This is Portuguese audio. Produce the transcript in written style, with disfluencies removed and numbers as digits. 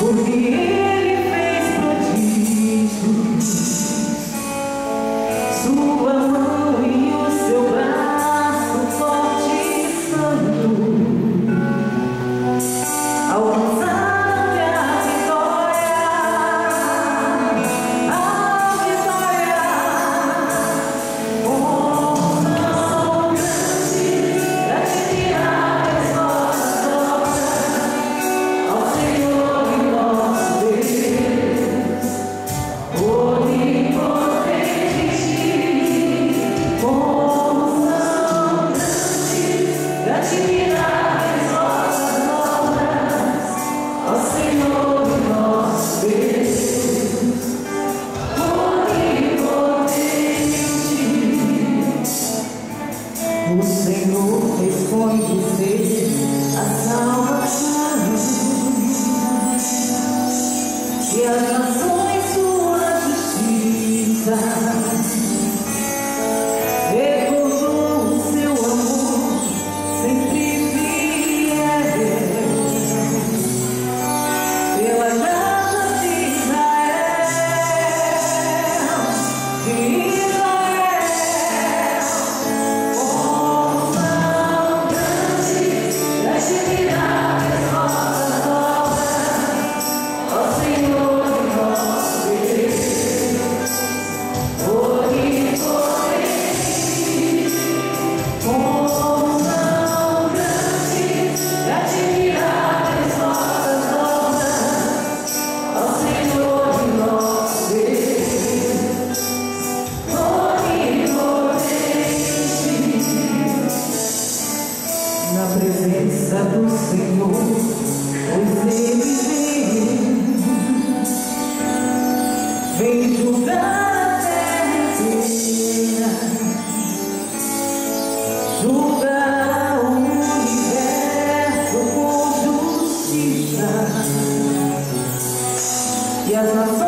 porque Ele fez prodígios. Sua mão e o seu braço forte e santo alcançaram-lhe a vitória. Oh, tão grande é tirar as nossas obras ao Senhor e nosso Deus, onipotente. Como são grandes, admiráveis vossas obras, ó Senhor e nosso Deus, onipotente. O Senhor fez conhecer a salvação e as nações sua justiça. Recordou o seu amor sempre fiel pela graça de Israel, Oh, tão grandes e admiráveis vossas obras, ó Senhor e nosso Deus, onipotente. Como são grandes e admiráveis vossas obras, ó Senhor e nosso Deus, onipotente. Na presença do Senhor, pois Ele vem julgar a terra inteira, julgar o universo com justiça e as nações